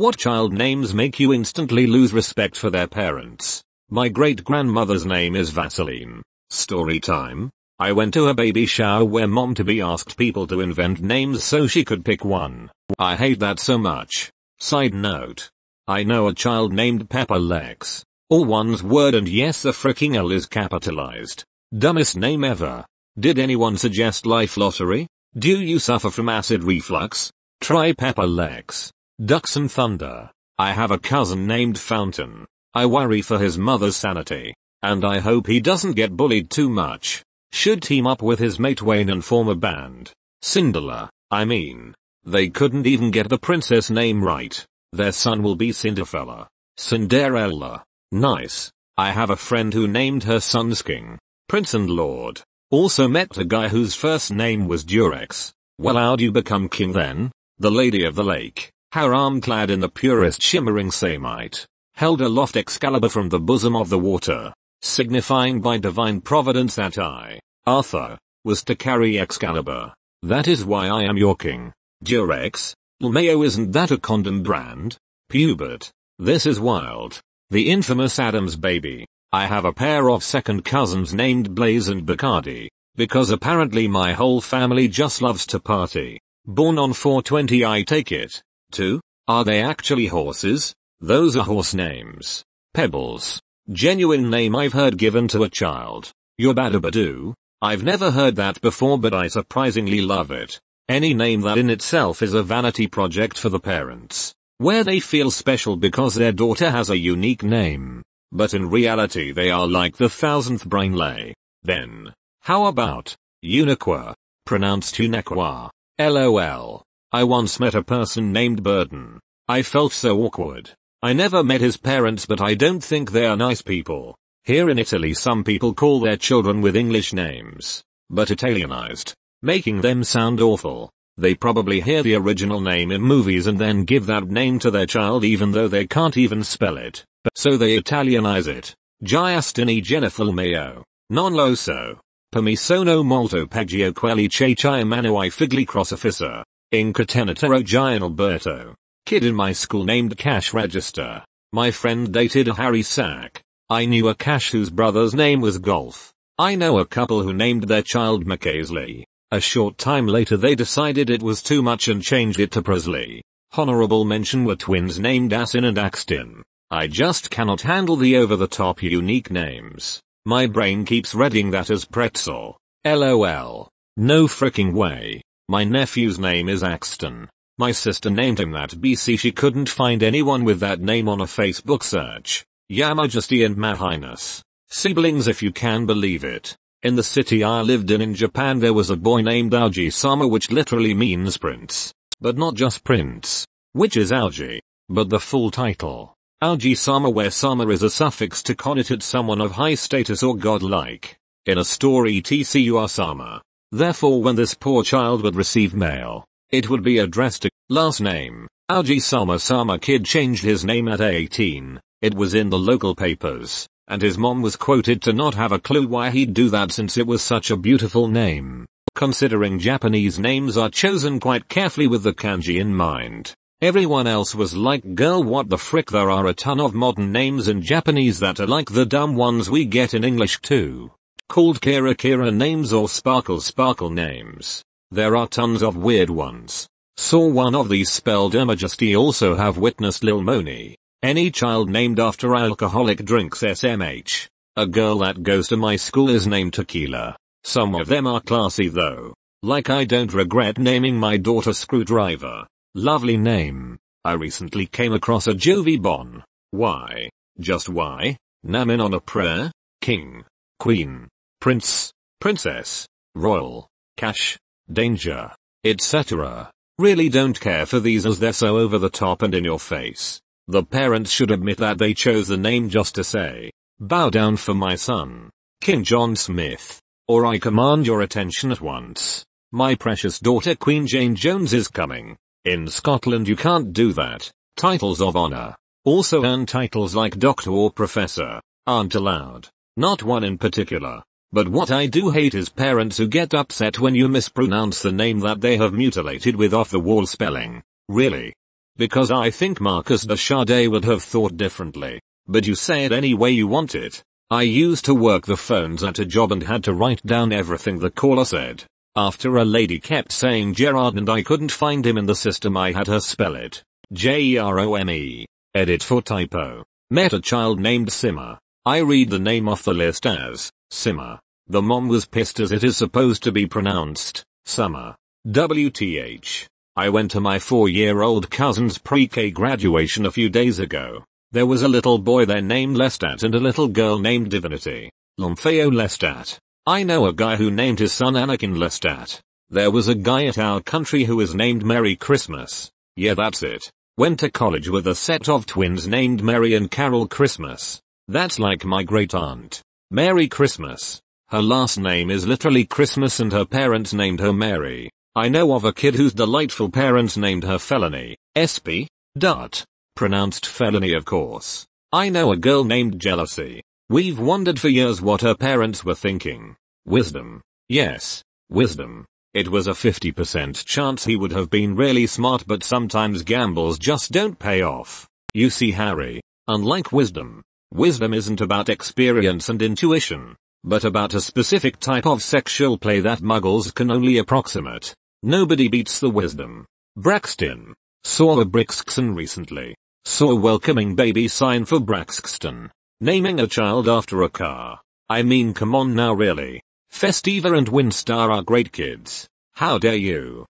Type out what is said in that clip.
What child names make you instantly lose respect for their parents? My great-grandmother's name is Vaseline. Story time. I went to a baby shower where mom-to-be asked people to invent names so she could pick one. I hate that so much. Side note. I know a child named Pepper Lex. All one's word and yes, the fricking L is capitalized. Dumbest name ever. Did anyone suggest Life Lottery? Do you suffer from acid reflux? Try Pepper Lex. Ducks and Thunder. I have a cousin named Fountain. I worry for his mother's sanity. And I hope he doesn't get bullied too much. Should team up with his mate Wayne and form a band. Cinderella. I mean, they couldn't even get the princess name right. Their son will be Cinderfella. Cinderella. Nice. I have a friend who named her son King. Prince and Lord. Also met a guy whose first name was Durex. Well, how'd you become king then? The Lady of the Lake. Her arm clad in the purest shimmering samite. Held aloft Excalibur from the bosom of the water. Signifying by divine providence that I, Arthur, was to carry Excalibur. That is why I am your king. Durex? Mayo, isn't that a condom brand? Pubert. This is wild. The infamous Adam's baby. I have a pair of second cousins named Blaze and Bacardi, because apparently my whole family just loves to party. Born on 420, I take it. 2. Are they actually horses? Those are horse names. Pebbles. Genuine name I've heard given to a child. Yobadabadoo. I've never heard that before, but I surprisingly love it. Any name that in itself is a vanity project for the parents, where they feel special because their daughter has a unique name. But in reality they are like the 1000th brainlay. Then, how about Uniqua? Pronounced Uniqua. LOL. I once met a person named Burden. I felt so awkward. I never met his parents, but I don't think they are nice people. Here in Italy some people call their children with English names, but Italianized, making them sound awful. They probably hear the original name in movies and then give that name to their child even though they can't even spell it. So they Italianize it. Giustini Jennifer Mayo. Non lo so. Per mi sono molto peggio quelli che chiamano I figli crocifisso. Incatenatero Gian Alberto. Kid in my school named Cash Register. My friend dated a Harry Sack. I knew a Cash whose brother's name was Golf. I know a couple who named their child McCasley. A short time later they decided it was too much and changed it to Presley. Honorable mention were twins named Asin and Axton. I just cannot handle the over-the-top unique names. My brain keeps reading that as pretzel. LOL. No freaking way. My nephew's name is Axton. My sister named him that BC she couldn't find anyone with that name on a Facebook search. Ya Majesty and Ma Highness. Siblings, if you can believe it. In the city I lived in Japan there was a boy named Aoji-sama, which literally means prince. But not just prince, which is Aoji, but the full title. Aoji-sama, where sama is a suffix to connotate someone of high status or godlike. In a story etc you are sama. Therefore when this poor child would receive mail, it would be addressed to last name. Aoji-sama kid changed his name at 18. It was in the local papers, and his mom was quoted to not have a clue why he'd do that since it was such a beautiful name. Considering Japanese names are chosen quite carefully with the kanji in mind. Everyone else was like, girl, what the frick, there are a ton of modern names in Japanese that are like the dumb ones we get in English too. Called Kira names or Sparkle names. There are tons of weird ones. Saw one of these spelled Her Majesty, also have witnessed Lil Moni. Any child named after alcoholic drinks SMH. A girl that goes to my school is named Tequila. Some of them are classy though. Like I don't regret naming my daughter Screwdriver. Lovely name. I recently came across a Jovi Bon. Why? Just why? Namin on a prayer? King. Queen. Prince. Princess. Royal. Cash. Danger. Etc. Really don't care for these as they're so over the top and in your face. The parents should admit that they chose the name just to say, bow down for my son, King John Smith, or I command your attention at once. My precious daughter Queen Jane Jones is coming. In Scotland you can't do that. Titles of honor, also earned titles like doctor or professor, aren't allowed. Not one in particular. But what I do hate is parents who get upset when you mispronounce the name that they have mutilated with off-the-wall spelling. Really? Because I think Marcus Desjardins would have thought differently. But you say it any way you want it. I used to work the phones at a job and had to write down everything the caller said. After a lady kept saying Gerard and I couldn't find him in the system, I had her spell it. Jerome. Edit for typo. Met a child named Simmer. I read the name off the list as Simmer. The mom was pissed as it is supposed to be pronounced Summer. WTH. I went to my 4-year-old cousin's pre-K graduation a few days ago. There was a little boy there named Lestat and a little girl named Divinity. Lomfeo Lestat. I know a guy who named his son Anakin Lestat. There was a guy at our country who was named Merry Christmas. Yeah, that's it. Went to college with a set of twins named Merry and Carol Christmas. That's like my great aunt. Merry Christmas. Her last name is literally Christmas and her parents named her Mary. I know of a kid whose delightful parents named her Felony. SP. Dot. Pronounced felony of course. I know a girl named Jealousy. We've wondered for years what her parents were thinking. Wisdom. Yes. Wisdom. It was a 50% chance he would have been really smart, but sometimes gambles just don't pay off. You see, Harry. Unlike wisdom. Wisdom isn't about experience and intuition, but about a specific type of sexual play that muggles can only approximate. Nobody beats the wisdom. Braxton. Saw a Brixton recently. Saw a welcoming baby sign for Braxton. Naming a child after a car. I mean, come on now, really. Festiva and Windstar are great kids. How dare you?